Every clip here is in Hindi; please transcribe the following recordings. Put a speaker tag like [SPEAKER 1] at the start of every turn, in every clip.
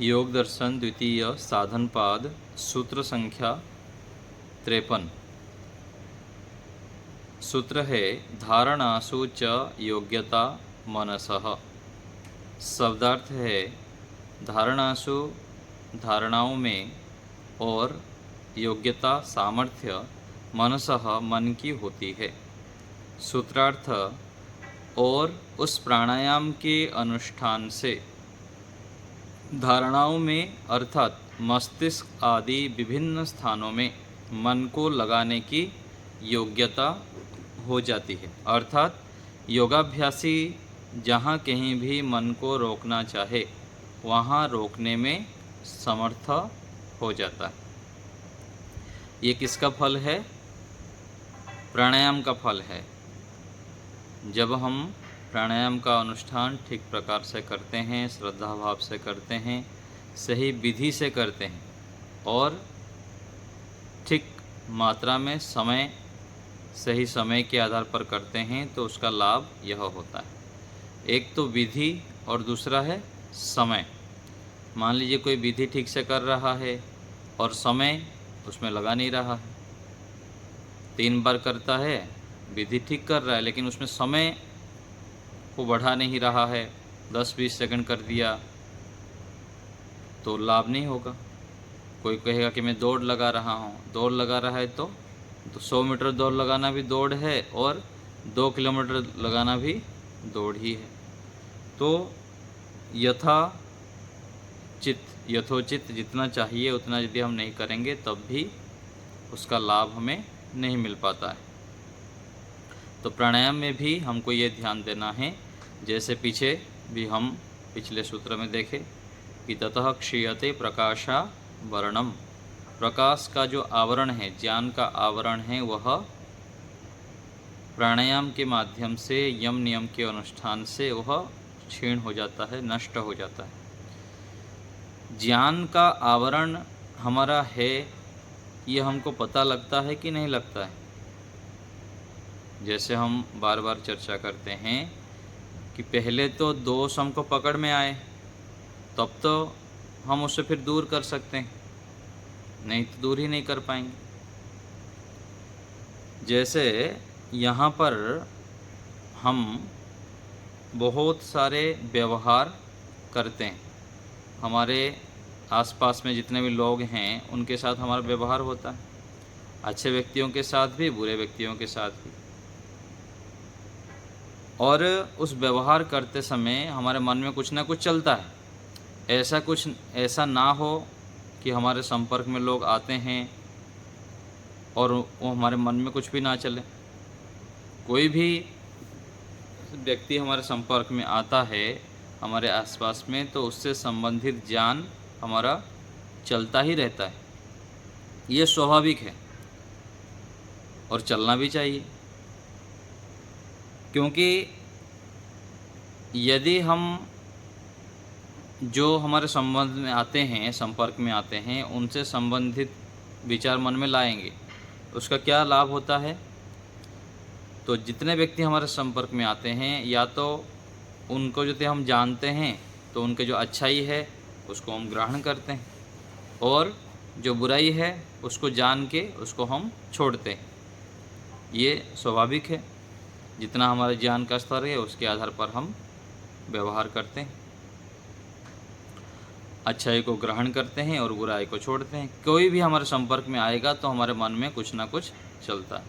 [SPEAKER 1] योग दर्शन द्वितीय साधनपाद सूत्र संख्या 53। सूत्र है धारणासु च योग्यता मनसः। शब्दार्थ है धारणासु धारणाओं में और योग्यता सामर्थ्य मनसः मन की होती है। सूत्रार्थ और उस प्राणायाम के अनुष्ठान से धारणाओं में अर्थात मस्तिष्क आदि विभिन्न स्थानों में मन को लगाने की योग्यता हो जाती है। अर्थात योगाभ्यासी जहाँ कहीं भी मन को रोकना चाहे वहाँ रोकने में समर्थ हो जाता है। ये किसका फल है? प्राणायाम का फल है। जब हम प्राणायाम का अनुष्ठान ठीक प्रकार से करते हैं, श्रद्धा भाव से करते हैं, सही विधि से करते हैं और ठीक मात्रा में सही समय के आधार पर करते हैं तो उसका लाभ यह होता है। एक तो विधि और दूसरा है समय। मान लीजिए कोई विधि ठीक से कर रहा है और समय उसमें लगा नहीं रहा है। 3 बार करता है, विधि ठीक कर रहा है लेकिन उसमें समय को बढ़ा नहीं रहा है, 10-20 सेकंड कर दिया तो लाभ नहीं होगा। कोई कहेगा कि मैं दौड़ लगा रहा हूँ, दौड़ लगा रहा है तो 100 मीटर दौड़ लगाना भी दौड़ है और 2 किलोमीटर लगाना भी दौड़ ही है। तो यथोचित जितना चाहिए उतना यदि हम नहीं करेंगे तब भी उसका लाभ हमें नहीं मिल पाता है। तो प्राणायाम में भी हमको ये ध्यान देना है, जैसे पीछे भी हम पिछले सूत्र में देखें कि ततः क्षीयते प्रकाशावरणम। प्रकाश का जो आवरण है, ज्ञान का आवरण है, वह प्राणायाम के माध्यम से यम नियम के अनुष्ठान से वह क्षीण हो जाता है, नष्ट हो जाता है। ज्ञान का आवरण हमारा है, ये हमको पता लगता है कि नहीं लगता है? जैसे हम बार बार चर्चा करते हैं कि पहले तो दोष हमको पकड़ में आए तब तो हम उससे फिर दूर कर सकते हैं, नहीं तो दूर ही नहीं कर पाएंगे। जैसे यहाँ पर हम बहुत सारे व्यवहार करते हैं, हमारे आसपास में जितने भी लोग हैं उनके साथ हमारा व्यवहार होता है, अच्छे व्यक्तियों के साथ भी, बुरे व्यक्तियों के साथ भी। और उस व्यवहार करते समय हमारे मन में कुछ ना कुछ चलता है। ऐसा ना हो कि हमारे संपर्क में लोग आते हैं और वो हमारे मन में कुछ भी ना चले। कोई भी व्यक्ति हमारे संपर्क में आता है हमारे आसपास में तो उससे संबंधित ज्ञान हमारा चलता ही रहता है। ये स्वाभाविक है और चलना भी चाहिए, क्योंकि यदि हम जो हमारे संबंध में आते हैं, संपर्क में आते हैं, उनसे संबंधित विचार मन में लाएंगे, उसका क्या लाभ होता है? तो जितने व्यक्ति हमारे संपर्क में आते हैं, या तो उनको जो हम जानते हैं तो उनके जो अच्छाई है उसको हम ग्रहण करते हैं और जो बुराई है उसको जान के उसको हम छोड़ते हैं। ये स्वाभाविक है। जितना हमारे ज्ञान का स्तर है उसके आधार पर हम व्यवहार करते हैं, अच्छाई को ग्रहण करते हैं और बुराई को छोड़ते हैं। कोई भी हमारे संपर्क में आएगा तो हमारे मन में कुछ ना कुछ चलता है।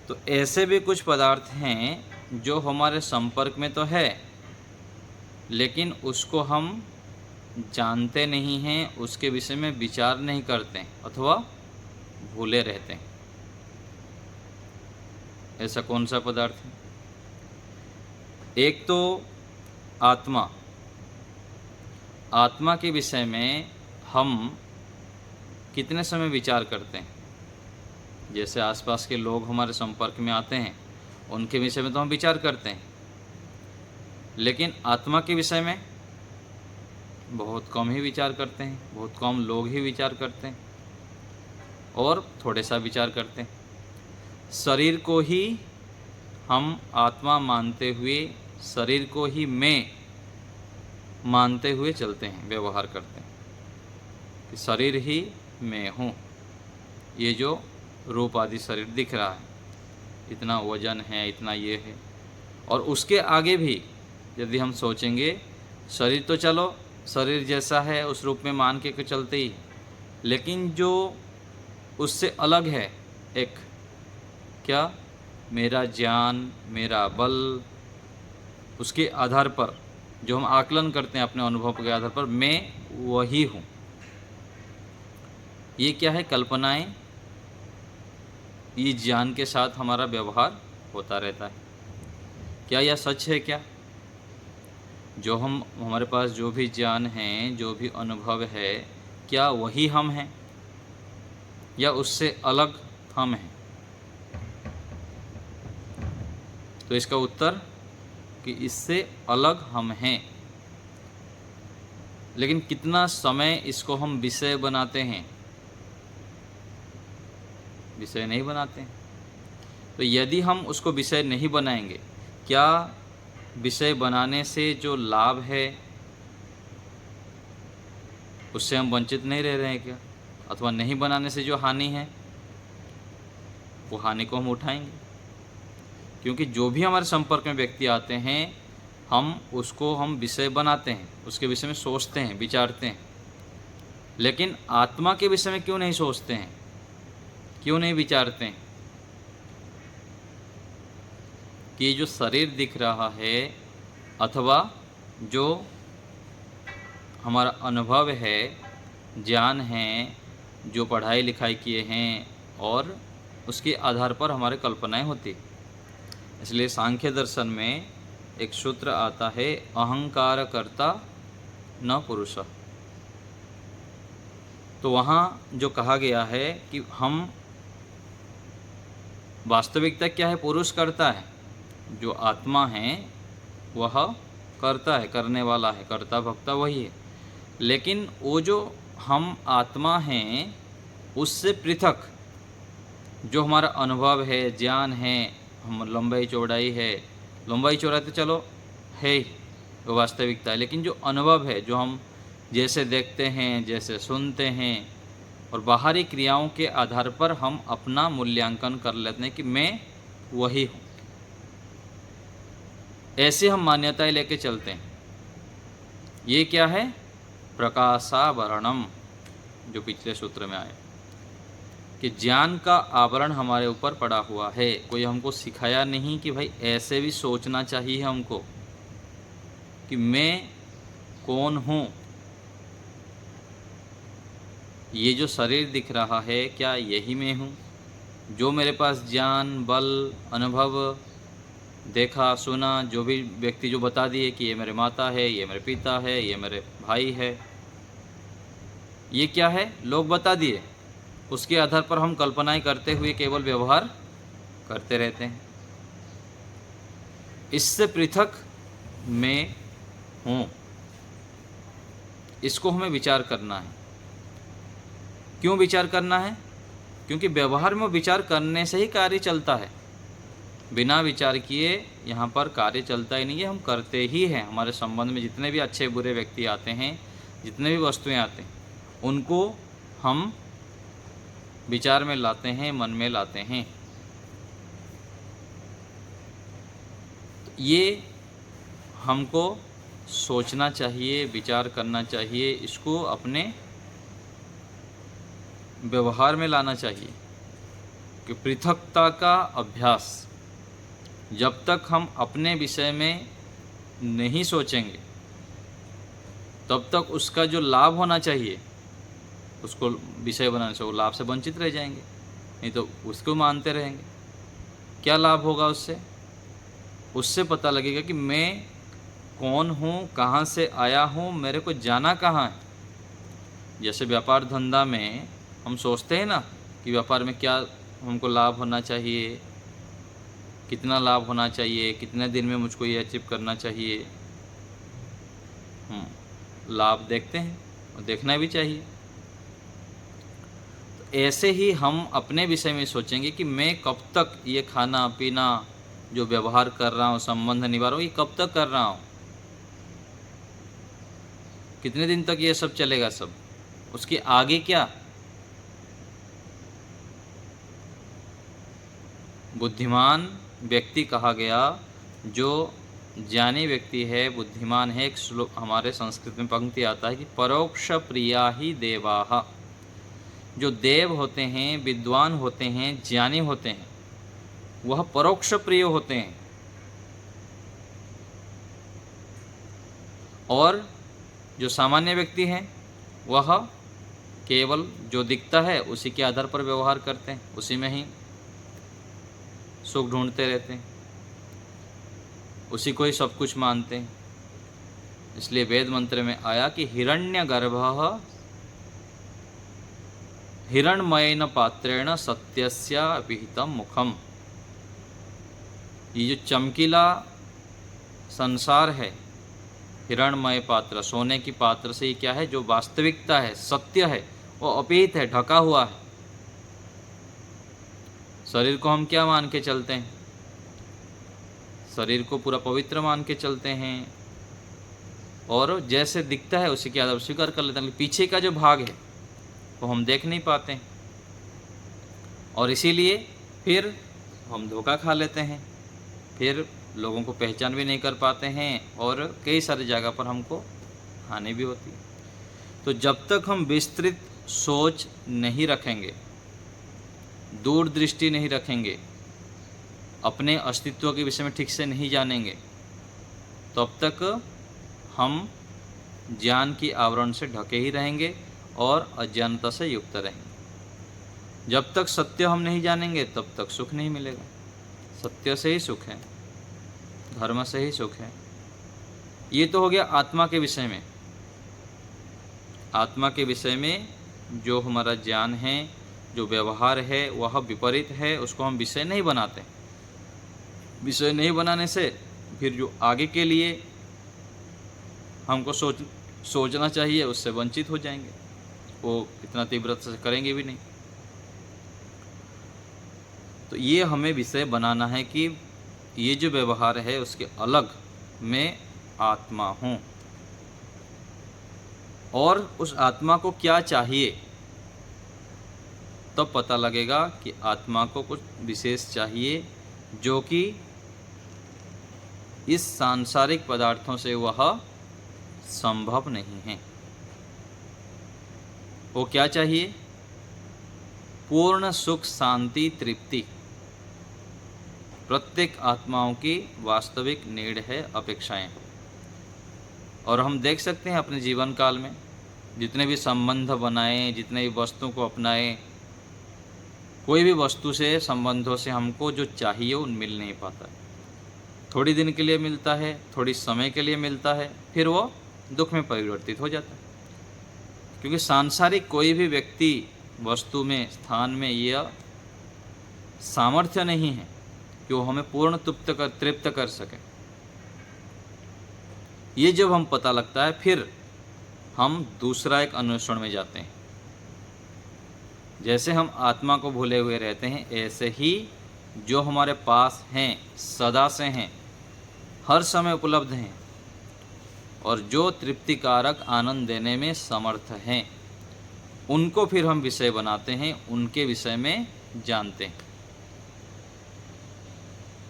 [SPEAKER 1] तो ऐसे भी कुछ पदार्थ हैं जो हमारे संपर्क में तो है लेकिन उसको हम जानते नहीं हैं, उसके विषय में विचार नहीं करते हैं अथवा भूले रहते हैं। ऐसा कौन सा पदार्थ है? एक तो आत्मा के विषय में हम कितने समय विचार करते हैं। जैसे आसपास के लोग हमारे संपर्क में आते हैं उनके विषय में तो हम विचार करते हैं, लेकिन आत्मा के विषय में बहुत कम ही विचार करते हैं, बहुत कम लोग ही विचार करते हैं और थोड़े सा विचार करते हैं। शरीर को ही हम आत्मा मानते हुए शरीर को ही मैं मानते हुए चलते हैं, व्यवहार करते हैं कि शरीर ही मैं हूँ। ये जो रूप आदि शरीर दिख रहा है, इतना वजन है, इतना ये है, और उसके आगे भी यदि हम सोचेंगे, शरीर तो चलो शरीर जैसा है उस रूप में मान के चलते ही, लेकिन जो उससे अलग है एक, क्या, मेरा ज्ञान, मेरा बल, उसके आधार पर जो हम आकलन करते हैं अपने अनुभव के आधार पर, मैं वही हूँ। ये क्या है, कल्पनाएं। ये ज्ञान के साथ हमारा व्यवहार होता रहता है। क्या यह सच है? क्या जो हमारे पास जो भी ज्ञान है, जो भी अनुभव है, क्या वही हम हैं या उससे अलग हम हैं? तो इसका उत्तर कि इससे अलग हम हैं। लेकिन कितना समय इसको हम विषय बनाते हैं? विषय नहीं बनाते हैं। तो यदि हम उसको विषय नहीं बनाएंगे, क्या विषय बनाने से जो लाभ है उससे हम वंचित नहीं रह रहे हैं क्या? अथवा नहीं बनाने से जो हानि है वो हानि को हम उठाएंगे। क्योंकि जो भी हमारे संपर्क में व्यक्ति आते हैं, हम उसको विषय बनाते हैं, उसके विषय में सोचते हैं, विचारते हैं। लेकिन आत्मा के विषय में क्यों नहीं सोचते हैं, क्यों नहीं विचारते हैं? कि ये जो शरीर दिख रहा है अथवा जो हमारा अनुभव है, ज्ञान है, जो पढ़ाई लिखाई किए हैं, और उसके आधार पर हमारे कल्पनाएं होती। इसलिए सांख्य दर्शन में एक सूत्र आता है, अहंकार कर्ता न पुरुष। तो वहाँ जो कहा गया है कि हम, वास्तविकता क्या है, पुरुष करता है, जो आत्मा है वह करता है, करने वाला है, कर्ता भक्ता वही है। लेकिन वो जो हम आत्मा हैं उससे पृथक जो हमारा अनुभव है, ज्ञान है, हम लंबाई चौड़ाई है, लंबाई चौड़ाई तो चलो है ही, वो वास्तविकता है। लेकिन जो अनुभव है, जो हम जैसे देखते हैं, जैसे सुनते हैं, और बाहरी क्रियाओं के आधार पर हम अपना मूल्यांकन कर लेते हैं कि मैं वही हूँ। ऐसे हम मान्यताएं लेके चलते हैं। ये क्या है, प्रकाशावरणम, जो पिछले सूत्र में आया कि ज्ञान का आवरण हमारे ऊपर पड़ा हुआ है। कोई हमको सिखाया नहीं कि भाई ऐसे भी सोचना चाहिए हमको कि मैं कौन हूँ। ये जो शरीर दिख रहा है, क्या यही मैं हूँ? जो मेरे पास ज्ञान, बल, अनुभव, देखा सुना, जो भी व्यक्ति जो बता दिए कि ये मेरे माता है, ये मेरे पिता है, ये मेरे भाई है, ये क्या है, लोग बता दिए, उसके आधार पर हम कल्पनाएं करते हुए केवल व्यवहार करते रहते हैं। इससे पृथक मैं हूँ, इसको हमें विचार करना है। क्यों विचार करना है? क्योंकि व्यवहार में विचार करने से ही कार्य चलता है। बिना विचार किए यहाँ पर कार्य चलता ही नहीं है। हम करते ही हैं। हमारे संबंध में जितने भी अच्छे बुरे व्यक्ति आते हैं, जितने भी वस्तुएं आते हैं, उनको हम विचार में लाते हैं, मन में लाते हैं। ये हमको सोचना चाहिए, विचार करना चाहिए, इसको अपने व्यवहार में लाना चाहिए कि पृथकता का अभ्यास जब तक हम अपने विषय में नहीं सोचेंगे, तब तक उसका जो लाभ होना चाहिए उसको विषय बनाने से वो लाभ से वंचित रह जाएंगे। नहीं तो उसको मानते रहेंगे। क्या लाभ होगा उससे? उससे पता लगेगा कि मैं कौन हूँ, कहाँ से आया हूँ, मेरे को जाना कहाँ है। जैसे व्यापार धंधा में हम सोचते हैं ना कि व्यापार में क्या हमको लाभ होना चाहिए, कितना लाभ होना चाहिए, कितने दिन में मुझको ये अचीव करना चाहिए। लाभ देखते हैं और देखना भी चाहिए। तो ऐसे ही हम अपने विषय में सोचेंगे कि मैं कब तक ये खाना पीना, जो व्यवहार कर रहा हूँ, संबंध निभा रहा हूँ, ये कब तक कर रहा हूँ। कितने दिन तक ये सब चलेगा सब? उसके आगे क्या? बुद्धिमान व्यक्ति कहा गया, जो ज्ञानी व्यक्ति है, बुद्धिमान है। एक श्लोक हमारे संस्कृत में पंक्ति आता है कि परोक्ष प्रिया ही देवाः। जो देव होते हैं, विद्वान होते हैं, ज्ञानी होते हैं, वह परोक्ष प्रिय होते हैं। और जो सामान्य व्यक्ति हैं, वह केवल जो दिखता है उसी के आधार पर व्यवहार करते हैं, उसी में ही सुख ढूंढते रहते हैं, उसी को ही सब कुछ मानते हैं। इसलिए वेद मंत्र में आया कि हिरण्यगर्भः हिरण्मयेन पात्रेण सत्यस्य अपिहितं मुखम। ये जो चमकीला संसार है, हिरण्मय पात्र, सोने की पात्र से, ये क्या है? जो वास्तविकता है, सत्य है, वो अपिहित है, ढका हुआ है। शरीर को हम क्या मान के चलते हैं? शरीर को पूरा पवित्र मान के चलते हैं, और जैसे दिखता है उसी के आधार पर स्वीकार कर लेते हैं। पीछे का जो भाग है वो हम देख नहीं पाते हैं, और इसीलिए फिर हम धोखा खा लेते हैं, फिर लोगों को पहचान भी नहीं कर पाते हैं, और कई सारी जगह पर हमको हानि भी होती है। तो जब तक हम विस्तृत सोच नहीं रखेंगे, दूरदृष्टि नहीं रखेंगे, अपने अस्तित्व के विषय में ठीक से नहीं जानेंगे, तब तक हम ज्ञान की आवरण से ढके ही रहेंगे और अज्ञानता से युक्त रहेंगे। जब तक सत्य हम नहीं जानेंगे तब तक सुख नहीं मिलेगा। सत्य से ही सुख है, धर्म से ही सुख है। ये तो हो गया आत्मा के विषय में। आत्मा के विषय में जो हमारा ज्ञान है, जो व्यवहार है, वह विपरीत है, उसको हम विषय नहीं बनाते। विषय नहीं बनाने से फिर जो आगे के लिए हमको सोचना चाहिए, उससे वंचित हो जाएंगे, वो इतना तीव्रता से करेंगे भी नहीं। तो ये हमें विषय बनाना है कि ये जो व्यवहार है उसके अलग मैं आत्मा हूँ, और उस आत्मा को क्या चाहिए, तब तो पता लगेगा कि आत्मा को कुछ विशेष चाहिए जो कि इस सांसारिक पदार्थों से वह संभव नहीं है। वो क्या चाहिए? पूर्ण सुख, शांति, तृप्ति प्रत्येक आत्माओं की वास्तविक नीड है, अपेक्षाएं। और हम देख सकते हैं अपने जीवन काल में जितने भी संबंध बनाए, जितने भी वस्तु को अपनाए, कोई भी वस्तु से, संबंधों से हमको जो चाहिए वो मिल नहीं पाता है। थोड़ी दिन के लिए मिलता है, थोड़ी समय के लिए मिलता है, फिर वो दुख में परिवर्तित हो जाता है। क्योंकि सांसारिक कोई भी व्यक्ति, वस्तु में, स्थान में यह सामर्थ्य नहीं है कि वो हमें पूर्ण तृप्त कर सके। ये जब हम पता लगता है, फिर हम दूसरा एक अन्वेषण में जाते हैं। जैसे हम आत्मा को भूले हुए रहते हैं, ऐसे ही जो हमारे पास हैं, सदा से हैं, हर समय उपलब्ध हैं, और जो तृप्तिकारक आनंद देने में समर्थ हैं, उनको फिर हम विषय बनाते हैं, उनके विषय में जानते हैं।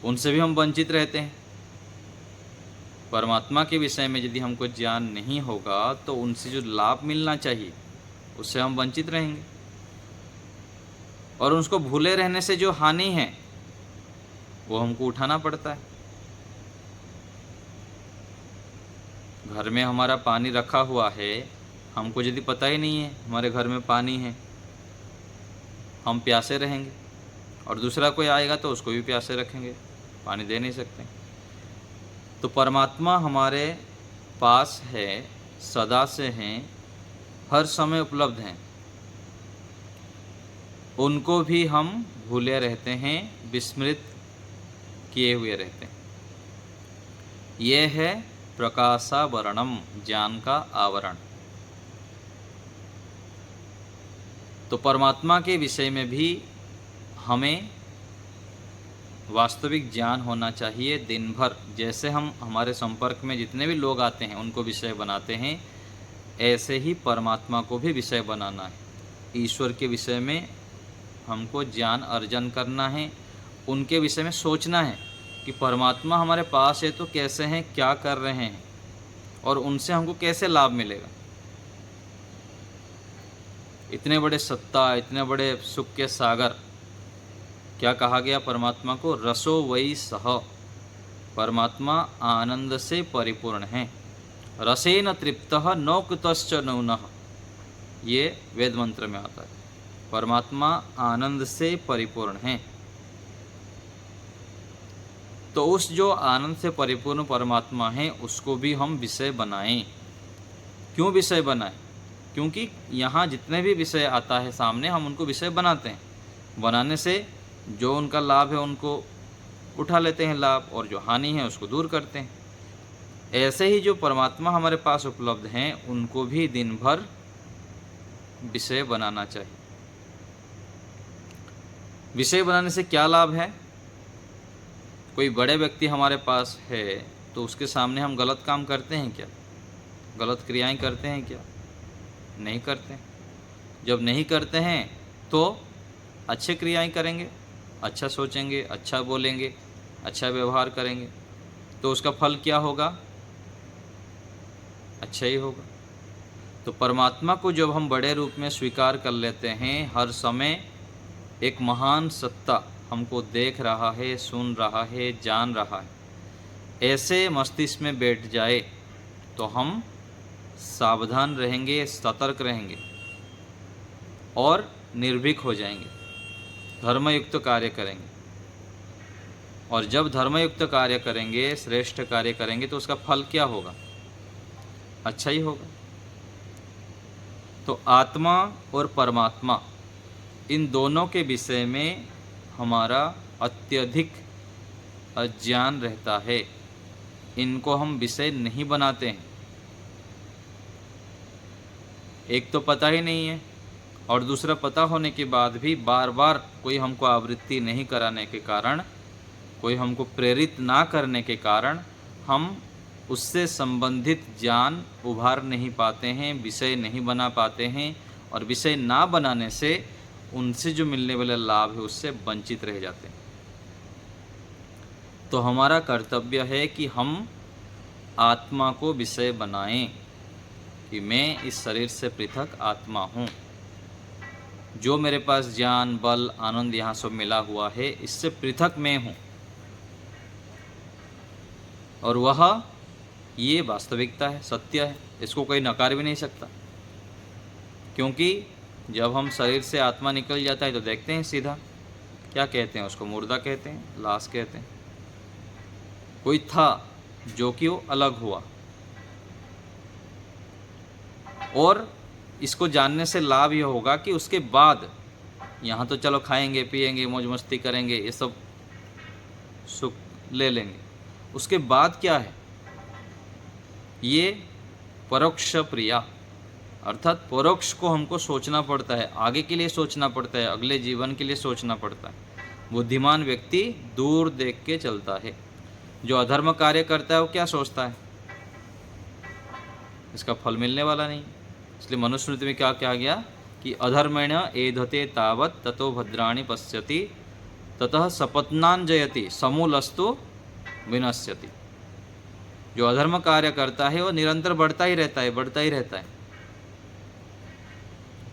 [SPEAKER 1] उनसे भी हम वंचित रहते हैं। परमात्मा के विषय में यदि हमको ज्ञान नहीं होगा तो उनसे जो लाभ मिलना चाहिए उससे हम वंचित रहेंगे, और उसको भूले रहने से जो हानि है वो हमको उठाना पड़ता है। घर में हमारा पानी रखा हुआ है, हमको यदि पता ही नहीं है हमारे घर में पानी है, हम प्यासे रहेंगे, और दूसरा कोई आएगा तो उसको भी प्यासे रखेंगे, पानी दे नहीं सकते। तो परमात्मा हमारे पास है, सदा से हैं, हर समय उपलब्ध हैं, उनको भी हम भूले रहते हैं, विस्मृत किए हुए रहते हैं। यह है प्रकाशावरणम, ज्ञान का आवरण। तो परमात्मा के विषय में भी हमें वास्तविक ज्ञान होना चाहिए दिन भर। जैसे हम हमारे संपर्क में जितने भी लोग आते हैं उनको विषय बनाते हैं, ऐसे ही परमात्मा को भी विषय बनाना है। ईश्वर के विषय में हमको ज्ञान अर्जन करना है, उनके विषय में सोचना है कि परमात्मा हमारे पास है तो कैसे हैं, क्या कर रहे हैं और उनसे हमको कैसे लाभ मिलेगा। इतने बड़े सत्ता, इतने बड़े सुख के सागर, क्या कहा गया परमात्मा को? रसो वही सह। परमात्मा आनंद से परिपूर्ण है। रसेन तृप्तः न कुतश्च नूनः, ये वेद मंत्र में आता है। परमात्मा आनंद से परिपूर्ण है। तो उस जो आनंद से परिपूर्ण परमात्मा है उसको भी हम विषय बनाएं। क्यों विषय बनाएं? क्योंकि यहाँ जितने भी विषय आता है सामने, हम उनको विषय बनाते हैं। बनाने से जो उनका लाभ है उनको उठा लेते हैं लाभ, और जो हानि है उसको दूर करते हैं। ऐसे ही जो परमात्मा हमारे पास उपलब्ध हैं उनको भी दिन भर विषय बनाना चाहिए। विषय बनाने से क्या लाभ है? कोई बड़े व्यक्ति हमारे पास है तो उसके सामने हम गलत काम करते हैं क्या? गलत क्रियाएं करते हैं क्या? नहीं करते। जब नहीं करते हैं तो अच्छे क्रियाएं करेंगे, अच्छा सोचेंगे, अच्छा बोलेंगे, अच्छा व्यवहार करेंगे, तो उसका फल क्या होगा? अच्छा ही होगा। तो परमात्मा को जब हम बड़े रूप में स्वीकार कर लेते हैं, हर समय एक महान सत्ता हमको देख रहा है, सुन रहा है, जान रहा है, ऐसे मस्तिष्क में बैठ जाए तो हम सावधान रहेंगे, सतर्क रहेंगे और निर्भीक हो जाएंगे, धर्मयुक्त कार्य करेंगे। और जब धर्मयुक्त कार्य करेंगे, श्रेष्ठ कार्य करेंगे, तो उसका फल क्या होगा? अच्छा ही होगा। तो आत्मा और परमात्मा, इन दोनों के विषय में हमारा अत्यधिक अज्ञान रहता है। इनको हम विषय नहीं बनाते हैं। एक तो पता ही नहीं है, और दूसरा पता होने के बाद भी बार बार कोई हमको आवृत्ति नहीं कराने के कारण, कोई हमको प्रेरित ना करने के कारण हम उससे संबंधित ज्ञान उभार नहीं पाते हैं, विषय नहीं बना पाते हैं, और विषय ना बनाने से उनसे जो मिलने वाला लाभ है उससे वंचित रह जाते हैं। तो हमारा कर्तव्य है कि हम आत्मा को विषय बनाएं कि मैं इस शरीर से पृथक आत्मा हूँ। जो मेरे पास ज्ञान, बल, आनंद यहाँ सब मिला हुआ है, इससे पृथक मैं हूँ। और वह ये वास्तविकता है, सत्य है, इसको कोई नकार भी नहीं सकता। क्योंकि जब हम शरीर से आत्मा निकल जाता है तो देखते हैं सीधा, क्या कहते हैं उसको? मुर्दा कहते हैं, लाश कहते हैं। कोई था जो कि वो अलग हुआ। और इसको जानने से लाभ यह होगा कि उसके बाद यहाँ तो चलो खाएंगे, पिएंगे, मौज मस्ती करेंगे, ये सब सुख ले लेंगे। उसके बाद क्या है? ये परोक्ष प्रिया, अर्थात परोक्ष को हमको सोचना पड़ता है, आगे के लिए सोचना पड़ता है, अगले जीवन के लिए सोचना पड़ता है। बुद्धिमान व्यक्ति दूर देख के चलता है। जो अधर्म कार्य करता है वो क्या सोचता है? इसका फल मिलने वाला नहीं। इसलिए मनुस्मृति में क्या कहा गया कि अधर्मेण एधते तावत् ततो भद्राणि पश्यति ततः सपत्नान जयति समूलस्तु विनश्यति। जो अधर्म कार्य करता है वो निरंतर बढ़ता ही रहता है, बढ़ता ही रहता है।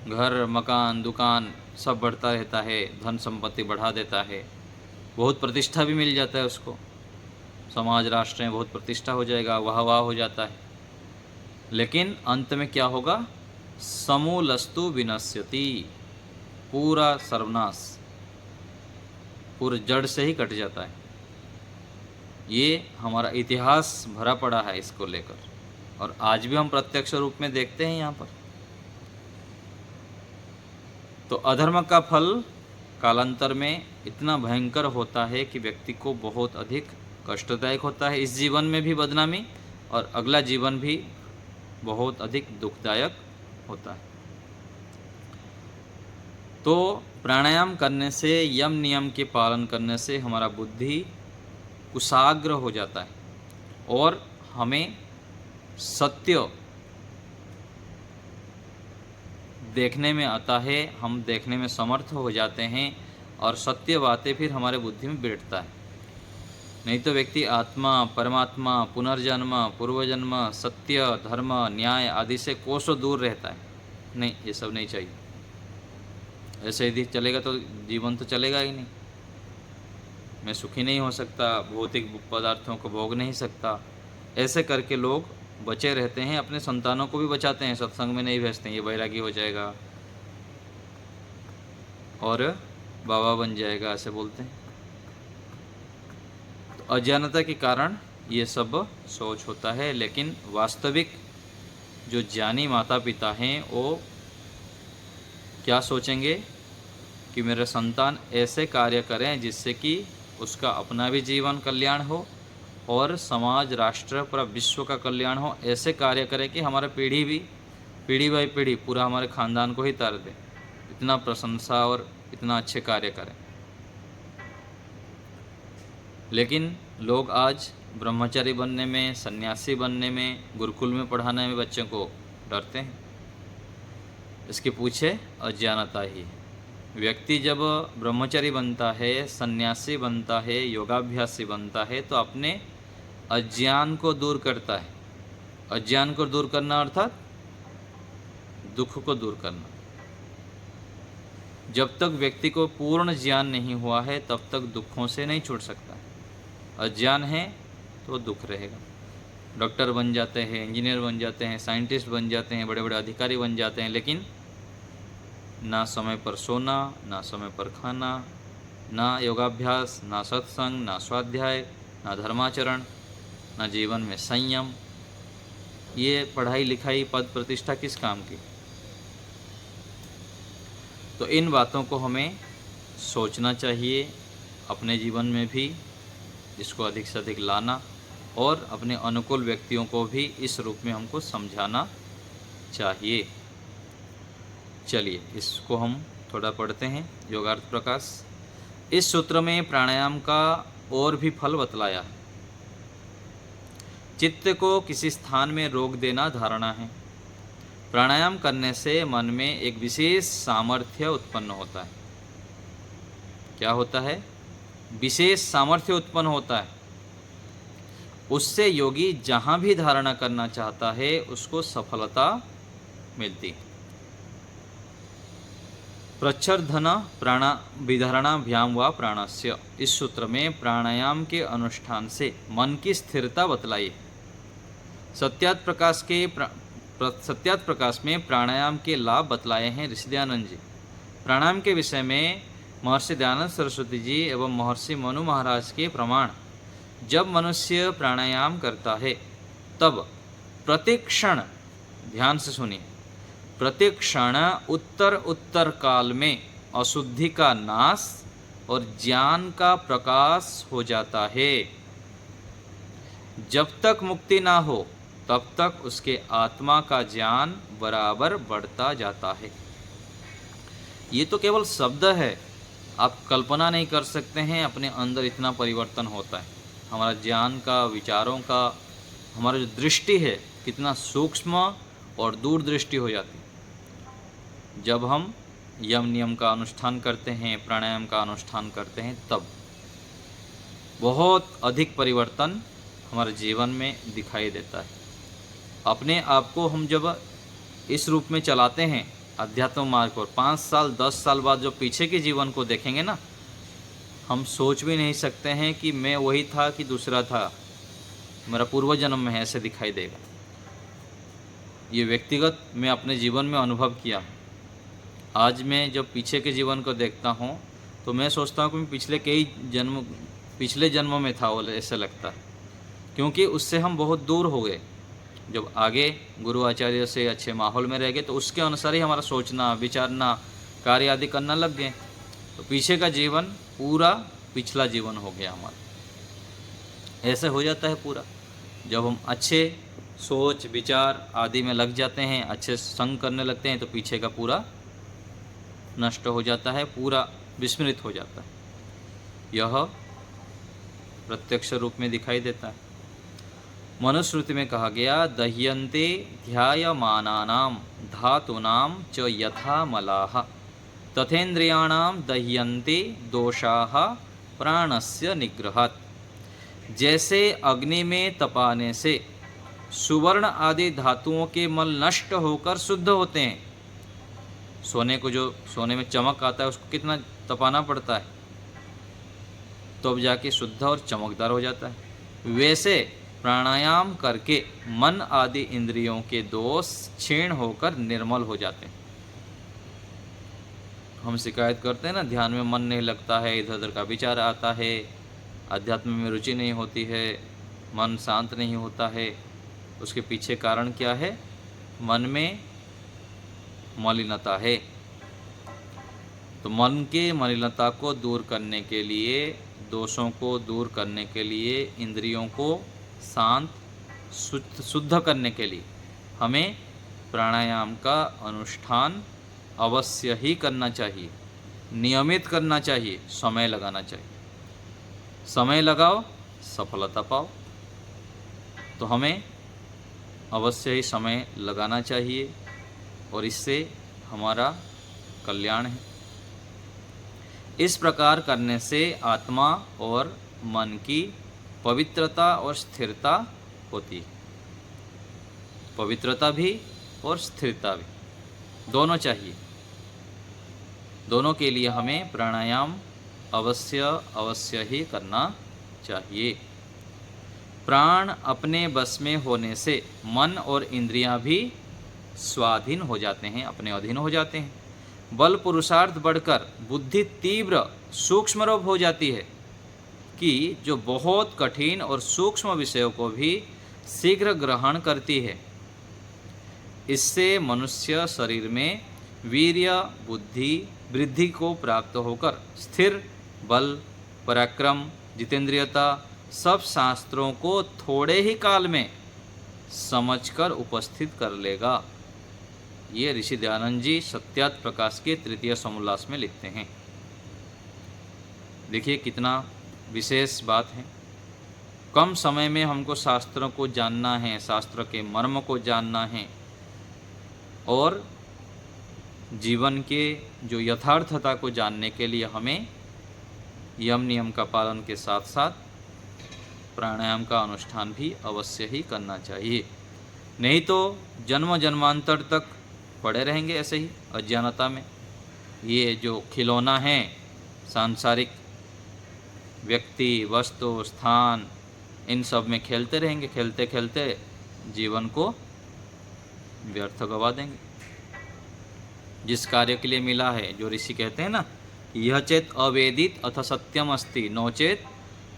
[SPEAKER 1] घर, मकान, दुकान सब बढ़ता रहता है, धन संपत्ति बढ़ा देता है, बहुत प्रतिष्ठा भी मिल जाता है उसको, समाज राष्ट्र में बहुत प्रतिष्ठा हो जाएगा, वाह वाह हो जाता है। लेकिन अंत में क्या होगा? समूलस्तु विनश्यति, पूरा सर्वनाश, पूरे जड़ से ही कट जाता है। ये हमारा इतिहास भरा पड़ा है इसको लेकर, और आज भी हम प्रत्यक्ष रूप में देखते हैं यहाँ पर। तो अधर्म का फल कालांतर में इतना भयंकर होता है कि व्यक्ति को बहुत अधिक कष्टदायक होता है। इस जीवन में भी बदनामी, और अगला जीवन भी बहुत अधिक दुखदायक होता है। तो प्राणायाम करने से, यम नियम के पालन करने से हमारा बुद्धि कुशाग्र हो जाता है और हमें सत्य देखने में आता है, हम देखने में समर्थ हो जाते हैं और सत्य बातें फिर हमारे बुद्धि में बैठता है। नहीं तो व्यक्ति आत्मा, परमात्मा, पुनर्जन्म, पूर्वजन्म, सत्य, धर्म, न्याय आदि से कोसों दूर रहता है। नहीं, ये सब नहीं चाहिए। ऐसे यदि चलेगा तो जीवन तो चलेगा ही नहीं। मैं सुखी नहीं हो सकता, भौतिक पदार्थों को भोग नहीं सकता। ऐसे करके लोग बचे रहते हैं, अपने संतानों को भी बचाते हैं, सत्संग में नहीं भेजते हैं, ये बैरागी हो जाएगा और बाबा बन जाएगा, ऐसे बोलते हैं। तो अज्ञानता के कारण ये सब सोच होता है। लेकिन वास्तविक जो ज्ञानी माता पिता हैं वो क्या सोचेंगे कि मेरे संतान ऐसे कार्य करें जिससे कि उसका अपना भी जीवन कल्याण हो और समाज, राष्ट्र, पूरा विश्व का कल्याण हो। ऐसे कार्य करें कि हमारा पीढ़ी बाई पीढ़ी पूरा हमारे खानदान को ही तार दे। इतना प्रशंसा और इतना अच्छे कार्य करें। लेकिन लोग आज ब्रह्मचारी बनने में, सन्यासी बनने में, गुरुकुल में पढ़ाने में बच्चों को डरते हैं। इसके पीछे अज्ञानता ही है। व्यक्ति जब ब्रह्मचारी बनता है, सन्यासी बनता है, योगाभ्यासी बनता है तो अपने अज्ञान को दूर करता है। अज्ञान को दूर करना अर्थात दुख को दूर करना। जब तक व्यक्ति को पूर्ण ज्ञान नहीं हुआ है तब तक दुखों से नहीं छूट सकता। अज्ञान है तो दुख रहेगा। डॉक्टर बन जाते हैं, इंजीनियर बन जाते हैं, साइंटिस्ट बन जाते हैं, बड़े बड़े अधिकारी बन जाते हैं, लेकिन ना समय पर सोना, ना समय पर खाना, ना योगाभ्यास, ना सत्संग, ना स्वाध्याय, ना धर्माचरण, ना जीवन में संयम। ये पढ़ाई लिखाई, पद प्रतिष्ठा किस काम की? तो इन बातों को हमें सोचना चाहिए अपने जीवन में भी, इसको अधिक से अधिक लाना और अपने अनुकूल व्यक्तियों को भी इस रूप में हमको समझाना चाहिए। चलिए इसको हम थोड़ा पढ़ते हैं। योगार्थ प्रकाश। इस सूत्र में प्राणायाम का और भी फल बतलाया है। चित्त को किसी स्थान में रोक देना धारणा है। प्राणायाम करने से मन में एक विशेष सामर्थ्य उत्पन्न होता है। क्या होता है? विशेष सामर्थ्य उत्पन्न होता है। उससे योगी जहाँ भी धारणा करना चाहता है उसको सफलता मिलती है। प्रच्छर्धन प्राणा विधारणाभ्याम व प्राणस्य। इस सूत्र में प्राणायाम के अनुष्ठान से मन की स्थिरता बतलाई है। सत्यात प्रकाश में प्राणायाम के लाभ बतलाए हैं ऋषि दयानंद जी। प्राणायाम के विषय में महर्षि दयानंद सरस्वती जी एवं महर्षि मनु महाराज के प्रमाण। जब मनुष्य प्राणायाम करता है तब प्रतिक्षण, ध्यान से सुनिए, प्रतिक्षण उत्तर काल में अशुद्धि का नाश और ज्ञान का प्रकाश हो जाता है। जब तक मुक्ति ना हो तब तक उसके आत्मा का ज्ञान बराबर बढ़ता जाता है। ये तो केवल शब्द है, आप कल्पना नहीं कर सकते हैं अपने अंदर इतना परिवर्तन होता है। हमारा ज्ञान का, विचारों का, हमारा जो दृष्टि है कितना सूक्ष्म और दूरदृष्टि हो जाती है। जब हम यम नियम का अनुष्ठान करते हैं, प्राणायाम का अनुष्ठान करते हैं, तब बहुत अधिक परिवर्तन हमारे जीवन में दिखाई देता है। अपने आप को हम जब इस रूप में चलाते हैं अध्यात्म मार्ग पर, 5 साल 10 साल बाद जो पीछे के जीवन को देखेंगे ना, हम सोच भी नहीं सकते हैं कि मैं वही था कि दूसरा था, मेरा पूर्व जन्म में है, ऐसे दिखाई देगा। ये व्यक्तिगत मैं अपने जीवन में अनुभव किया। आज मैं जब पीछे के जीवन को देखता हूँ तो मैं सोचता हूँ कि मैं पिछले जन्म में था, वो ऐसा लगता है, क्योंकि उससे हम बहुत दूर हो गए। जब आगे गुरु आचार्य से अच्छे माहौल में रह गए तो उसके अनुसार ही हमारा सोचना, विचारना, कार्य आदि करना लग गए। तो पीछे का जीवन पूरा पिछला जीवन हो गया हमारा। ऐसे हो जाता है पूरा। जब हम अच्छे सोच विचार आदि में लग जाते हैं, अच्छे संग करने लगते हैं, तो पीछे का पूरा नष्ट हो जाता है, पूरा विस्मृत हो जाता है। यह प्रत्यक्ष रूप में दिखाई देता है। मनुस्मृति में कहा गया दह्यन्ते ध्यायमानानां धातूनां च यथा मलाः तथेन्द्रियाणां दह्यन्ते दोषाः प्राणस्य निग्रहात्। जैसे अग्नि में तपाने से सुवर्ण आदि धातुओं के मल नष्ट होकर शुद्ध होते हैं। सोने में चमक आता है, उसको कितना तपाना पड़ता है तो अब जाके शुद्ध और चमकदार हो जाता है। वैसे प्राणायाम करके मन आदि इंद्रियों के दोष क्षीण होकर निर्मल हो जाते हैं। हम शिकायत करते हैं ना, ध्यान में मन नहीं लगता है, इधर उधर का विचार आता है, अध्यात्म में रुचि नहीं होती है, मन शांत नहीं होता है। उसके पीछे कारण क्या है? मन में मलिनता है। तो मन के मलिनता को दूर करने के लिए, दोषों को दूर करने के लिए, इंद्रियों को शांत शुद्ध करने के लिए हमें प्राणायाम का अनुष्ठान अवश्य ही करना चाहिए, नियमित करना चाहिए, समय लगाना चाहिए। समय लगाओ, सफलता पाओ। तो हमें अवश्य ही समय लगाना चाहिए और इससे हमारा कल्याण है। इस प्रकार करने से आत्मा और मन की पवित्रता और स्थिरता होती है। पवित्रता भी और स्थिरता भी दोनों चाहिए। दोनों के लिए हमें प्राणायाम अवश्य ही करना चाहिए। प्राण अपने बस में होने से मन और इंद्रियां भी स्वाधीन हो जाते हैं, अपने अधीन हो जाते हैं। बल पुरुषार्थ बढ़कर बुद्धि तीव्र सूक्ष्म रूप हो जाती है कि जो बहुत कठिन और सूक्ष्म विषयों को भी शीघ्र ग्रहण करती है। इससे मनुष्य शरीर में वीर्य बुद्धि वृद्धि को प्राप्त होकर स्थिर बल, पराक्रम, जितेंद्रियता सब शास्त्रों को थोड़े ही काल में समझकर उपस्थित कर लेगा। ये ऋषि दयानंद जी सत्यार्थ प्रकाश के तृतीय समोल्लास में लिखते हैं। देखिए कितना विशेष बात है। कम समय में हमको शास्त्रों को जानना है, शास्त्र के मर्म को जानना है और जीवन के जो यथार्थता को जानने के लिए हमें यम नियम का पालन के साथ साथ प्राणायाम का अनुष्ठान भी अवश्य ही करना चाहिए। नहीं तो जन्म जन्मांतर तक पड़े रहेंगे ऐसे ही अज्ञानता में। ये जो खिलौना है सांसारिक व्यक्ति, वस्तु, स्थान, इन सब में खेलते रहेंगे, खेलते खेलते जीवन को व्यर्थ गवा देंगे। जिस कार्य के लिए मिला है, जो ऋषि कहते हैं ना, यह चेत अवेदित अथ सत्यम अस्ति नोचेत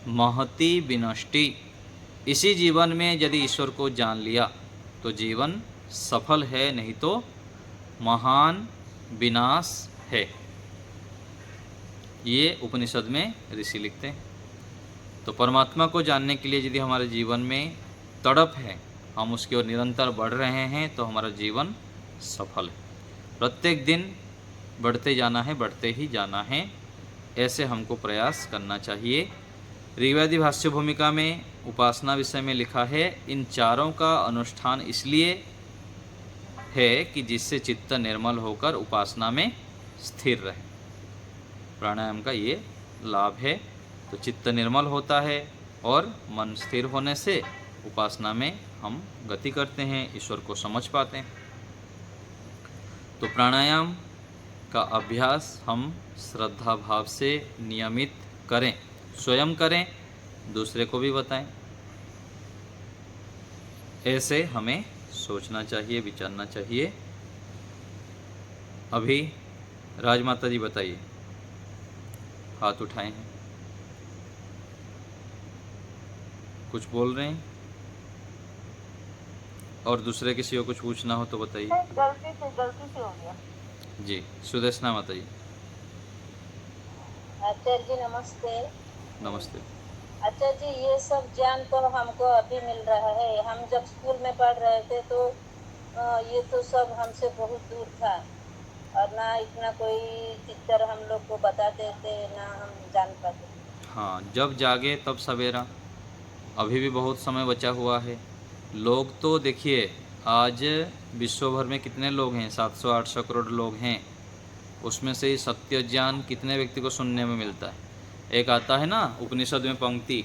[SPEAKER 1] महति विनष्टि। इसी जीवन में यदि ईश्वर को जान लिया तो जीवन सफल है, नहीं तो महान विनाश है। ये उपनिषद में ऋषि लिखते हैं। तो परमात्मा को जानने के लिए यदि हमारे जीवन में तड़प है, हम उसकी ओर निरंतर बढ़ रहे हैं, तो हमारा जीवन सफल है। प्रत्येक दिन बढ़ते जाना है, बढ़ते ही जाना है, ऐसे हमको प्रयास करना चाहिए। ऋग्वेदी भाष्य भूमिका में उपासना विषय में लिखा है, इन चारों का अनुष्ठान इसलिए है कि जिससे चित्त निर्मल होकर उपासना में स्थिर रहे। प्राणायाम का ये लाभ है। तो चित्त निर्मल होता है और मन स्थिर होने से उपासना में हम गति करते हैं, ईश्वर को समझ पाते हैं। तो प्राणायाम का अभ्यास हम श्रद्धा भाव से नियमित करें, स्वयं करें, दूसरे को भी बताएं। ऐसे हमें सोचना चाहिए, विचारना चाहिए। अभी राजमाता जी बताइए, हाथ उठाए हैं, कुछ बोल रहे हैं और दूसरे किसी को कुछ पूछना हो तो बताइए।
[SPEAKER 2] गलती से हो गया
[SPEAKER 1] जी। सुदेशना माता जी।
[SPEAKER 2] आचार्य जी नमस्ते।
[SPEAKER 1] नमस्ते।
[SPEAKER 2] आचार्य जी, ये सब ज्ञान तो हमको अभी मिल रहा है। हम जब स्कूल में पढ़ रहे थे तो ये तो सब हमसे बहुत दूर था और ना इतना कोई टीचर हम लोग को बताते थे, ना हम जान पाते।
[SPEAKER 1] हाँ, जब जागे तब सवेरा। अभी भी बहुत समय बचा हुआ है। लोग तो देखिए आज विश्व भर में कितने लोग हैं, 700-800 करोड़ लोग हैं। उसमें से सत्य ज्ञान कितने व्यक्ति को सुनने में मिलता है। एक आता है ना उपनिषद में पंक्ति,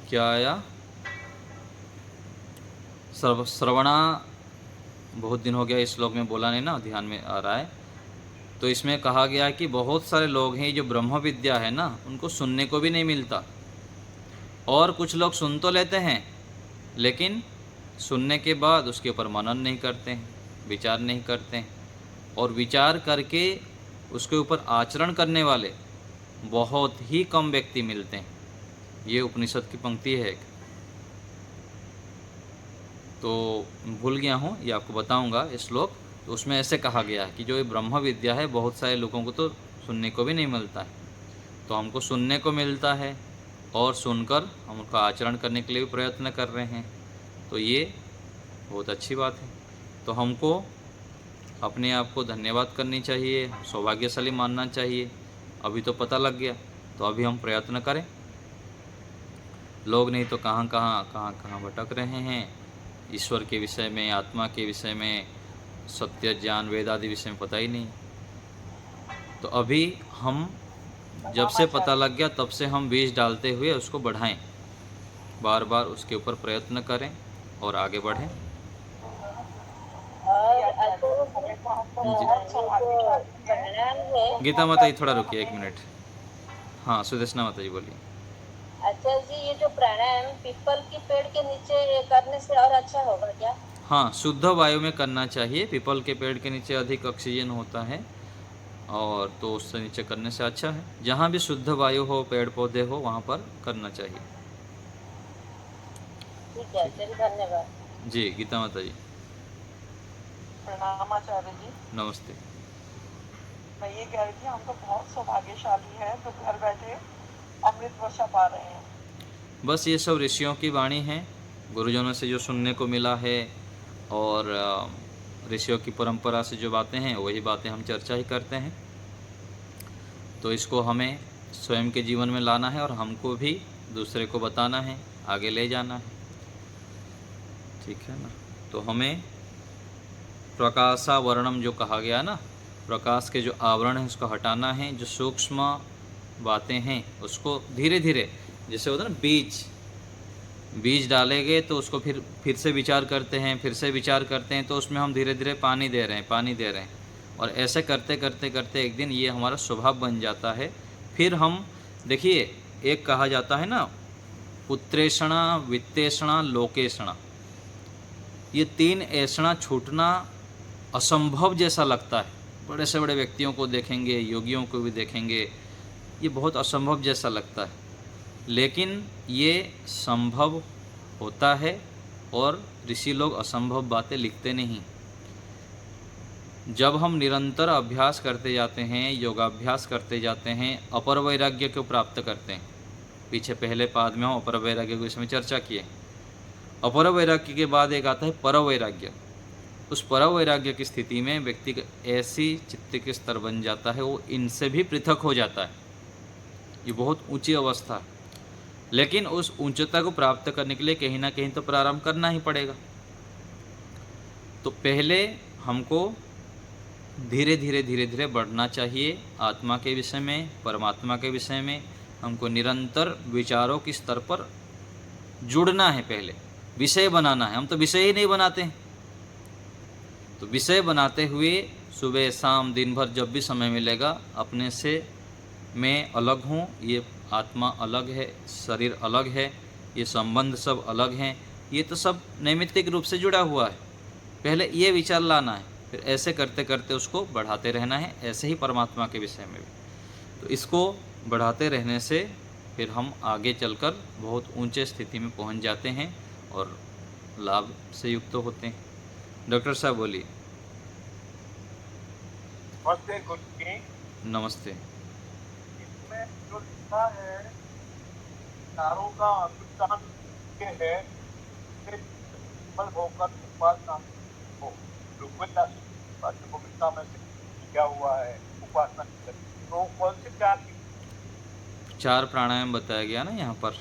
[SPEAKER 1] क्या आया, श्रवणा, बहुत दिन हो गया इस श्लोक में बोला नहीं ना, ध्यान में आ रहा है। तो इसमें कहा गया है कि बहुत सारे लोग हैं जो ब्रह्म विद्या है ना उनको सुनने को भी नहीं मिलता, और कुछ लोग सुन तो लेते हैं लेकिन सुनने के बाद उसके ऊपर मनन नहीं करते हैं, विचार नहीं करते हैं, और विचार करके उसके ऊपर आचरण करने वाले बहुत ही कम व्यक्ति मिलते हैं। ये उपनिषद की पंक्ति है एक, तो भूल गया हूँ, ये आपको बताऊंगा इस श्लोक। तो उसमें ऐसे कहा गया है कि जो ये ब्रह्म विद्या है बहुत सारे लोगों को तो सुनने को भी नहीं मिलता है, तो हमको सुनने को मिलता है और सुनकर हम उनका आचरण करने के लिए भी प्रयत्न कर रहे हैं, तो ये बहुत अच्छी बात है। तो हमको अपने आप को धन्यवाद करनी चाहिए, सौभाग्यशाली मानना चाहिए। अभी तो पता लग गया, तो अभी हम प्रयत्न करें। लोग नहीं तो कहाँ कहाँ भटक रहे हैं, ईश्वर के विषय में, आत्मा के विषय में, सत्य ज्ञान वेद आदि विषय में पता ही नहीं। तो अभी हम जब से पता लग गया तब से हम बीज डालते हुए उसको बढ़ाएं, बार बार उसके ऊपर प्रयत्न करें और आगे बढ़ें।
[SPEAKER 2] और प्राणायाम है।
[SPEAKER 1] गीता माता जी थोड़ा रुकिए 1 मिनट। हाँ सुदेशना माता जी बोलिए।
[SPEAKER 2] अच्छा जी, ये जो प्राणायाम पीपल की पेड़ के नीचे करने से और अच्छा होगा क्या?
[SPEAKER 1] हाँ, शुद्ध वायु में करना चाहिए। पीपल के पेड़ के नीचे अधिक ऑक्सीजन होता है, और तो उससे नीचे करने से अच्छा है। जहाँ भी शुद्ध वायु हो, पेड़ पौधे हो, वहाँ पर करना चाहिए।
[SPEAKER 2] ठीक है, चलिए धन्यवाद
[SPEAKER 1] जी। गीता माता जी
[SPEAKER 3] प्रणाम आचार्य जी।
[SPEAKER 1] नमस्ते।
[SPEAKER 3] मैं ये कह रही थी हम तो बहुत सौभाग्यशाली हैं जो घर बैठे अमृत वर्षा पा रहे हैं।
[SPEAKER 1] बस ये सब ऋषियों की वाणी है, गुरुजनों से जो सुनने को मिला है, और ऋषियों की परंपरा से जो बातें हैं वही बातें हम चर्चा ही करते हैं। तो इसको हमें स्वयं के जीवन में लाना है और हमको भी दूसरे को बताना है, आगे ले जाना है, ठीक है ना। तो हमें प्रकाशावरणम जो कहा गया ना, प्रकाश के जो आवरण है उसको हटाना है। जो सूक्ष्म बातें हैं उसको धीरे धीरे, जैसे होता है ना बीज डालेंगे तो उसको फिर से विचार करते हैं, फिर से विचार करते हैं, तो उसमें हम धीरे धीरे पानी दे रहे हैं, और ऐसे करते करते करते एक दिन ये हमारा स्वभाव बन जाता है। फिर हम देखिए, एक कहा जाता है ना, पुत्रेषणा, वित्तेषणा, लोकेषणा, ये 3 ऐषणा छूटना असंभव जैसा लगता है। बड़े से बड़े व्यक्तियों को देखेंगे, योगियों को भी देखेंगे, ये बहुत असंभव जैसा लगता है, लेकिन ये संभव होता है। और ऋषि लोग असंभव बातें लिखते नहीं। जब हम निरंतर अभ्यास करते जाते हैं, योगाभ्यास करते जाते हैं, अपर वैराग्य को प्राप्त करते हैं। पीछे पहले पाद में हम अपर वैराग्य को इसमें चर्चा किए। अपर वैराग्य के बाद एक आता है पर वैराग्य। उस पर वैराग्य की स्थिति में व्यक्ति ऐसी चित्त के स्तर बन जाता है, वो इनसे भी पृथक हो जाता है। ये बहुत ऊंची अवस्था है, लेकिन उस ऊंचता को प्राप्त करने के लिए कहीं ना कहीं तो प्रारंभ करना ही पड़ेगा। तो पहले हमको धीरे धीरे बढ़ना चाहिए। आत्मा के विषय में, परमात्मा के विषय में हमको निरंतर विचारों के स्तर पर जुड़ना है। पहले विषय बनाना है। हम तो विषय ही नहीं बनाते हैं। तो विषय बनाते हुए सुबह शाम दिन भर जब भी समय मिलेगा, अपने से मैं अलग हूँ, ये आत्मा अलग है, शरीर अलग है, ये संबंध सब अलग हैं, ये तो सब नैमित्तिक रूप से जुड़ा हुआ है। पहले ये विचार लाना है, फिर ऐसे करते करते उसको बढ़ाते रहना है। ऐसे ही परमात्मा के विषय में भी। तो इसको बढ़ाते रहने से फिर हम आगे चलकर बहुत ऊंचे स्थिति में पहुंच जाते हैं और लाभ से युक्त होते हैं। डॉक्टर साहब बोलिए।
[SPEAKER 4] नमस्ते गुरु जी।
[SPEAKER 1] नमस्ते।
[SPEAKER 4] इसमें जो लिखा है चारों का अनुष्ठान के है फल होकर उपासना हो, भूमिका में से क्या हुआ है उपासना। तो कौन से 4
[SPEAKER 1] प्राणायाम बताया गया ना यहाँ पर।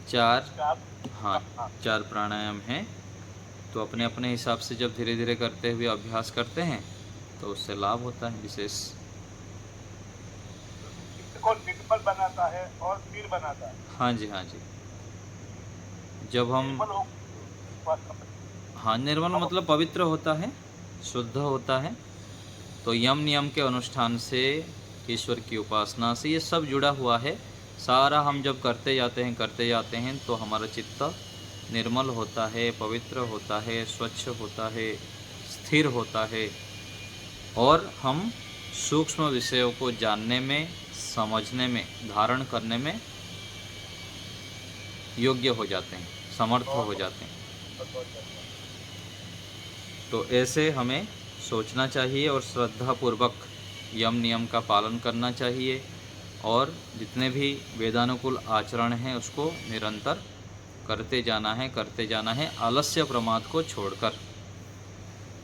[SPEAKER 1] 4
[SPEAKER 4] चार।
[SPEAKER 1] हाँ 4 प्राणायाम हैं। तो अपने अपने हिसाब से जब धीरे धीरे करते हुए अभ्यास करते हैं तो उससे लाभ होता है विशेष।
[SPEAKER 4] चित्त को निर्मल बनाता है और स्थिर बनाता है।
[SPEAKER 1] हाँ जी, हाँ जी। जब हम
[SPEAKER 4] निर्मल हो उपासना में।
[SPEAKER 1] हाँ, निर्मल मतलब पवित्र होता है, शुद्ध होता है। तो यम नियम के अनुष्ठान से, ईश्वर की उपासना से ये सब जुड़ा हुआ है। सारा हम जब करते जाते हैं तो हमारा चित्त निर्मल होता है, पवित्र होता है, स्वच्छ होता है, स्थिर होता है और हम सूक्ष्म विषयों को जानने में, समझने में, धारण करने में योग्य हो जाते हैं, समर्थ हो जाते हैं। तो ऐसे हमें सोचना चाहिए और श्रद्धापूर्वक यम नियम का पालन करना चाहिए और जितने भी वेदानुकूल आचरण हैं उसको निरंतर करते जाना है आलस्य प्रमाद को छोड़कर।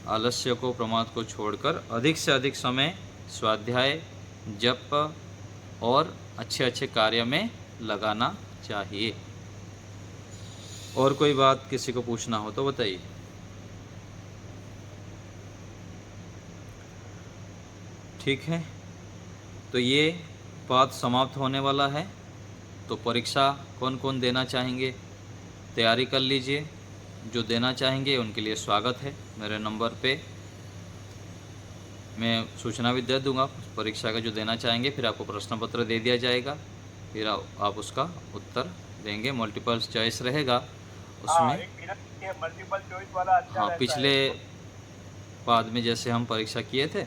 [SPEAKER 1] प्रमाद को छोड़कर अधिक से अधिक समय स्वाध्याय, जप और अच्छे अच्छे कार्य में लगाना चाहिए। और कोई बात किसी को पूछना हो तो बताइए। ठीक है, तो ये पाठ समाप्त होने वाला है। तो परीक्षा कौन कौन देना चाहेंगे तैयारी कर लीजिए। जो देना चाहेंगे उनके लिए स्वागत है। मेरे नंबर पे मैं सूचना भी दे दूंगा परीक्षा का जो देना चाहेंगे, फिर आपको प्रश्न पत्र दे दिया जाएगा, फिर आप उसका उत्तर देंगे। मल्टीपल चॉइस रहेगा
[SPEAKER 4] हाँ,
[SPEAKER 1] उसमें।
[SPEAKER 4] एक मिनट के मल्टीपल चॉइस वाला अच्छा
[SPEAKER 1] हाँ,
[SPEAKER 4] रहता
[SPEAKER 1] पिछले
[SPEAKER 4] है।
[SPEAKER 1] बाद में जैसे हम परीक्षा किए थे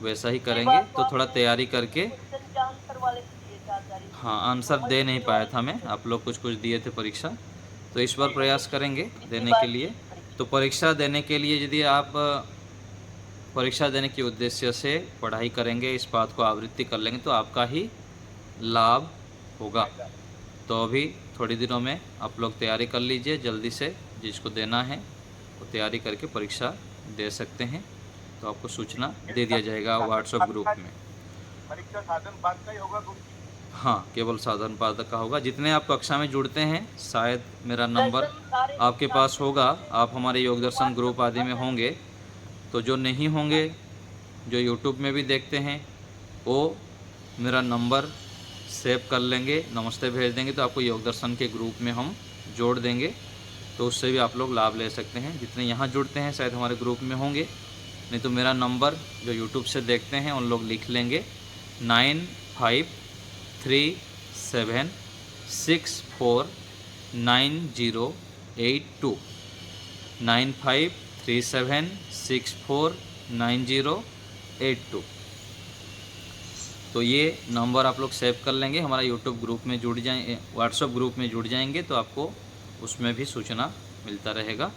[SPEAKER 1] वैसा ही करेंगे, तो थोड़ा तैयारी करके। हाँ, आंसर दे नहीं पाया था मैं, आप लोग कुछ कुछ दिए थे परीक्षा, तो इस बार प्रयास करेंगे देने के लिए। तो परीक्षा देने के लिए यदि आप परीक्षा देने के उद्देश्य से पढ़ाई करेंगे, इस बात को आवृत्ति कर लेंगे तो आपका ही लाभ होगा। तो अभी थोड़ी दिनों में आप लोग तैयारी कर लीजिए, जल्दी से जिसको देना है वो तैयारी करके परीक्षा दे सकते हैं। तो आपको सूचना दे दिया जाएगा व्हाट्सएप ग्रुप में।
[SPEAKER 4] परीक्षा साधन पाठ का ही होगा गुरु जी?
[SPEAKER 1] हाँ, केवल साधन पाठक का होगा। जितने आप कक्षा में जुड़ते हैं, शायद मेरा नंबर आपके पास होगा, आप हमारे योग दर्शन ग्रुप आदि में होंगे। तो जो नहीं होंगे, जो यूट्यूब में भी देखते हैं, वो मेरा नंबर सेव कर लेंगे, नमस्ते भेज देंगे तो आपको योग दर्शन के ग्रुप में हम जोड़ देंगे। तो उससे भी आप लोग लाभ ले सकते हैं। जितने यहाँ जुड़ते हैं शायद हमारे ग्रुप में होंगे, नहीं तो मेरा नंबर जो यूट्यूब से देखते हैं उन लोग लिख लेंगे 9537649082 9537649082। तो ये नंबर आप लोग सेव कर लेंगे, हमारा यूट्यूब ग्रुप में जुड़ जाए, व्हाट्सएप ग्रुप में जुड़ जाएंगे तो आपको उसमें भी सूचना मिलता रहेगा।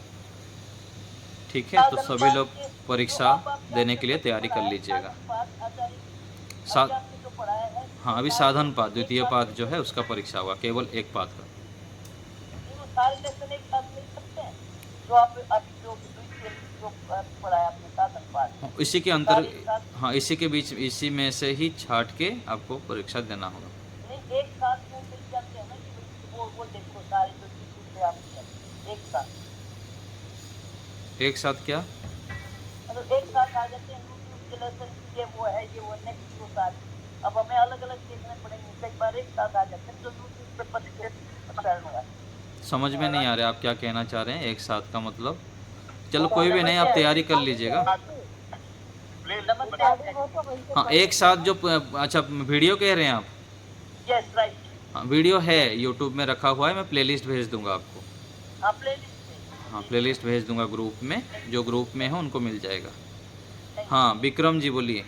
[SPEAKER 1] ठीक है, तो सभी लोग परीक्षा देने के लिए तैयारी कर लीजिएगा। हाँ, अभी साधन पाठ द्वितीय पाठ जो है उसका परीक्षा होगा, केवल एक पाठ का।
[SPEAKER 2] सारे लेसन एक साथ मिल सकते हैं जो आप अभी जो पढ़ाया आपने साधन पाठ,
[SPEAKER 1] इसी के अंतर, हाँ, इसी के बीच, इसी में से ही छाट के आपको परीक्षा देना होगा।
[SPEAKER 2] नहीं, एक साथ वो मिल जाते हैं ना कि वो देखो सारे जो चीज़ पे आप एक साथ
[SPEAKER 1] क्या
[SPEAKER 2] मतलब एक साथ आ जाते हैं। यूट्यूब के लेसन ये वो है, ये वो नेक्स्ट वो साथ। अब हमें अलग अलग देखने पड़ेंगे, कई बार एक साथ आ जाते हैं तो यूट्यूब पे पढ़ने होगा।
[SPEAKER 1] समझ में नहीं आ रहा आप क्या कहना चाह रहे हैं एक साथ का मतलब? चलो कोई भी नहीं, आप तैयारी कर लीजिएगा। हाँ, एक साथ जो, अच्छा वीडियो कह रहे हैं आप?
[SPEAKER 2] Yes, right.
[SPEAKER 1] हाँ, वीडियो है यूट्यूब में रखा हुआ है, मैं प्लेलिस्ट भेज दूंगा आपको। हाँ, प्लेलिस्ट भेज दूंगा ग्रुप में, जो ग्रुप में है उनको मिल जाएगा। हाँ, विक्रम जी बोलिए।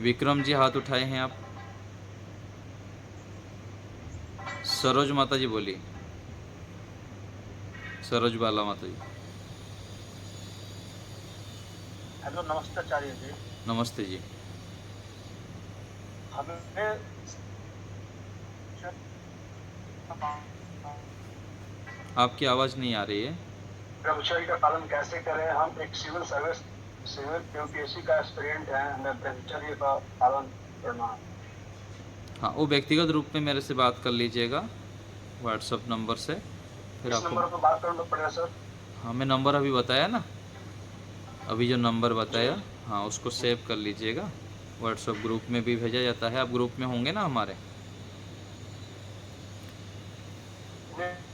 [SPEAKER 1] विक्रम जी हाथ उठाए हैं आप। सरोज माता जी बोलिए। सरोज बाला माता जी।
[SPEAKER 4] हेलो, नमस्ते आचार्य जी।
[SPEAKER 1] नमस्ते जी।
[SPEAKER 4] हमें
[SPEAKER 1] आपकी आवाज़ नहीं आ रही है।
[SPEAKER 4] ब्रह्मचर्य का पालन कैसे करें? हम एक सिविल यूपीएससी का एस्पिरेंट हैं, हमें ब्रह्मचर्य का पालन करना है।
[SPEAKER 1] हाँ, वो व्यक्तिगत रूप में मेरे से बात कर लीजिएगा व्हाट्सअप नंबर से, फिर
[SPEAKER 4] इस
[SPEAKER 1] आपको।
[SPEAKER 4] नंबर पर बात करना पड़ेगा सर?
[SPEAKER 1] हाँ, मैं नंबर अभी बताया ना, अभी जो नंबर
[SPEAKER 4] जी
[SPEAKER 1] बताया, हाँ उसको सेव कर लीजिएगा। व्हाट्सअप ग्रुप में भी भेजा जाता है, आप ग्रुप में होंगे ना हमारे?
[SPEAKER 4] जी